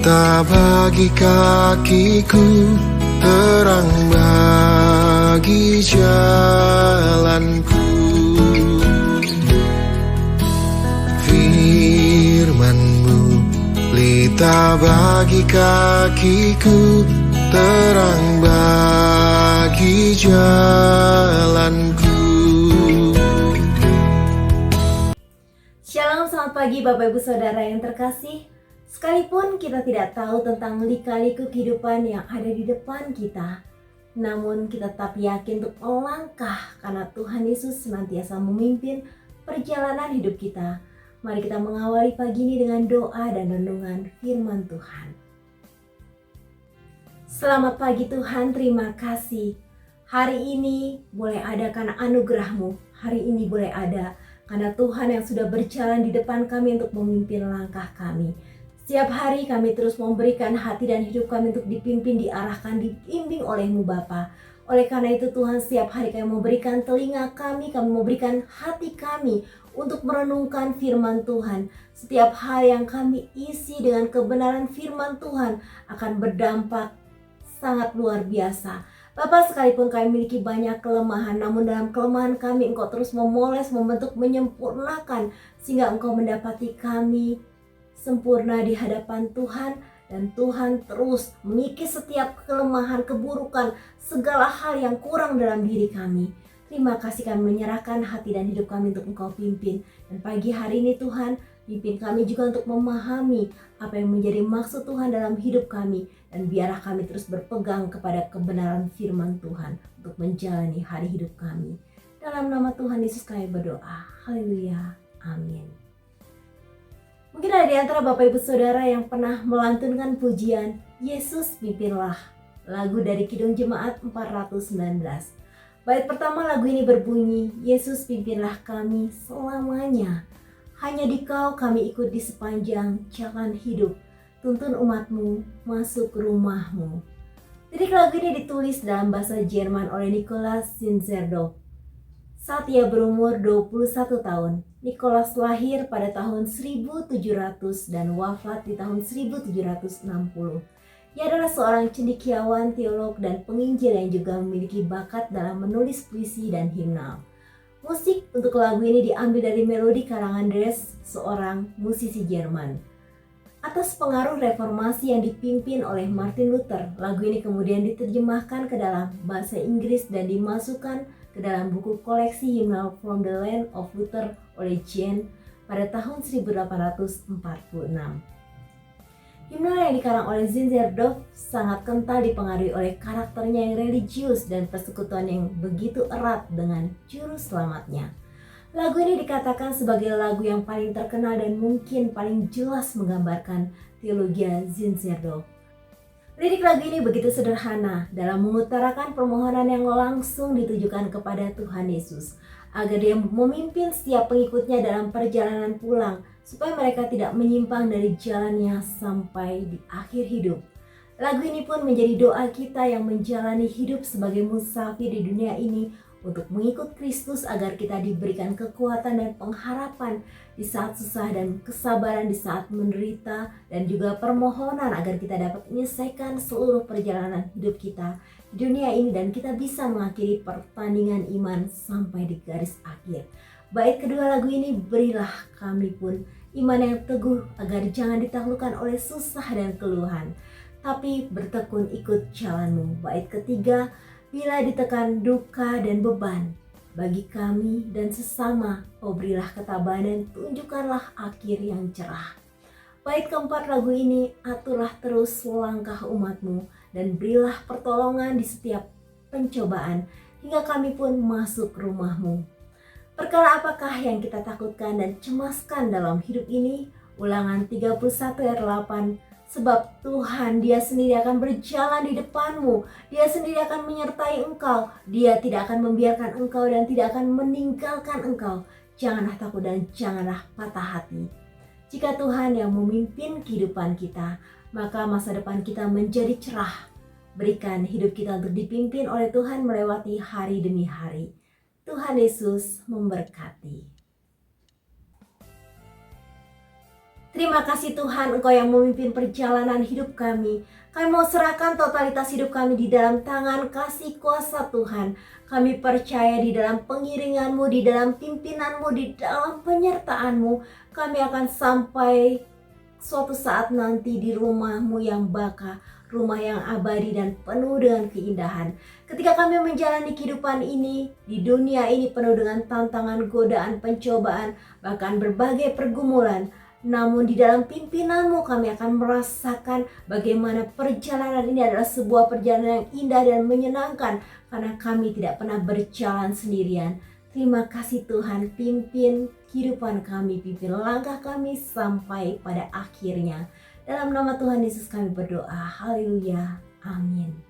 pelita bagi kakiku, terang bagi jalanku. Firman-Mu pelita bagi kakiku, terang bagi jalanku. Shalom, selamat pagi Bapak Ibu Saudara yang terkasih. Sekalipun kita tidak tahu tentang lika-liku kehidupan yang ada di depan kita, namun kita tetap yakin untuk melangkah karena Tuhan Yesus senantiasa memimpin perjalanan hidup kita. Mari kita mengawali pagi ini dengan doa dan renungan firman Tuhan. Selamat pagi Tuhan, terima kasih. Hari ini boleh ada karena anugerah-Mu. Hari ini boleh ada karena Tuhan yang sudah berjalan di depan kami untuk memimpin langkah kami. Setiap hari kami terus memberikan hati dan hidup kami untuk dipimpin, diarahkan, dibimbing oleh-Mu Bapa. Oleh karena itu Tuhan, setiap hari kami memberikan telinga kami memberikan hati kami untuk merenungkan firman Tuhan. Setiap hal yang kami isi dengan kebenaran firman Tuhan akan berdampak sangat luar biasa. Bapak, sekalipun kami memiliki banyak kelemahan, namun dalam kelemahan kami Engkau terus memoles, membentuk, menyempurnakan, sehingga Engkau mendapati kami sempurna di hadapan Tuhan. Dan Tuhan terus mengikis setiap kelemahan, keburukan, segala hal yang kurang dalam diri kami. Terima kasih, kami menyerahkan hati dan hidup kami untuk Engkau pimpin. Dan pagi hari ini Tuhan, pimpin kami juga untuk memahami apa yang menjadi maksud Tuhan dalam hidup kami. Dan biarlah kami terus berpegang kepada kebenaran firman Tuhan untuk menjalani hari hidup kami. Dalam nama Tuhan Yesus kami berdoa. Haleluya. Amin. Mungkin ada di antara Bapak Ibu Saudara yang pernah melantunkan pujian Yesus Pimpinlah, lagu dari Kidung Jemaat 419. Bait pertama lagu ini berbunyi, Yesus pimpinlah kami selamanya. Hanya di Kau kami ikut di sepanjang jalan hidup. Tuntun umat-Mu masuk rumah-Mu. Lirik lagu ini ditulis dalam bahasa Jerman oleh Nikolaus Zinzendorf. Saat ia berumur 21 tahun, Nikolaus lahir pada tahun 1700 dan wafat di tahun 1760. Ia adalah seorang cendekiawan, teolog, dan penginjil yang juga memiliki bakat dalam menulis puisi dan himnal. Musik untuk lagu ini diambil dari melodi karangan Dres, seorang musisi Jerman. Atas pengaruh reformasi yang dipimpin oleh Martin Luther, lagu ini kemudian diterjemahkan ke dalam bahasa Inggris dan dimasukkan ke dalam buku koleksi himnal From the Land of Luther oleh Jahn pada tahun 1846. Himnal yang dikarang oleh Zinzendorf sangat kental dipengaruhi oleh karakternya yang religius dan persekutuan yang begitu erat dengan juru selamatnya. Lagu ini dikatakan sebagai lagu yang paling terkenal dan mungkin paling jelas menggambarkan teologi Zinzendorf. Lirik lagu ini begitu sederhana dalam mengutarakan permohonan yang langsung ditujukan kepada Tuhan Yesus agar Dia memimpin setiap pengikutnya dalam perjalanan pulang supaya mereka tidak menyimpang dari jalannya sampai di akhir hidup. Lagu ini pun menjadi doa kita yang menjalani hidup sebagai musafir di dunia ini untuk mengikut Kristus agar kita diberikan kekuatan dan pengharapan di saat susah dan kesabaran di saat menderita, dan juga permohonan agar kita dapat menyelesaikan seluruh perjalanan hidup kita di dunia ini dan kita bisa mengakhiri pertandingan iman sampai di garis akhir. Bait kedua lagu ini, berilah kami pun iman yang teguh agar jangan ditaklukkan oleh susah dan keluhan, tapi bertekun ikut jalan-Mu. Bait ketiga, bila ditekan duka dan beban, bagi kami dan sesama, Oh berilah ketabahan dan tunjukkanlah akhir yang cerah. Bait keempat lagu ini, aturlah terus langkah umat-Mu dan berilah pertolongan di setiap pencobaan, hingga kami pun masuk rumah-Mu. Perkara apakah yang kita takutkan dan cemaskan dalam hidup ini? Ulangan 31 ayat 8. Sebab Tuhan, Dia sendiri akan berjalan di depan-Mu. Dia sendiri akan menyertai engkau. Dia tidak akan membiarkan engkau dan tidak akan meninggalkan engkau. Janganlah takut dan janganlah patah hati. Jika Tuhan yang memimpin kehidupan kita, maka masa depan kita menjadi cerah. Berikan hidup kita untuk dipimpin oleh Tuhan melewati hari demi hari. Tuhan Yesus memberkati. Terima kasih Tuhan, Engkau yang memimpin perjalanan hidup kami. Kami mau serahkan totalitas hidup kami di dalam tangan kasih kuasa Tuhan. Kami percaya di dalam pengiringan-Mu, di dalam pimpinanmu, di dalam penyertaan-Mu, kami akan sampai suatu saat nanti di rumah-Mu yang baka, rumah yang abadi dan penuh dengan keindahan. Ketika kami menjalani kehidupan ini, di dunia ini penuh dengan tantangan, godaan, pencobaan, bahkan berbagai pergumulan, namun di dalam pimpinanmu kami akan merasakan bagaimana perjalanan ini adalah sebuah perjalanan yang indah dan menyenangkan, karena kami tidak pernah berjalan sendirian. Terima kasih Tuhan, pimpin kehidupan kami, pimpin langkah kami sampai pada akhirnya. Dalam nama Tuhan Yesus kami berdoa, haleluya, amin.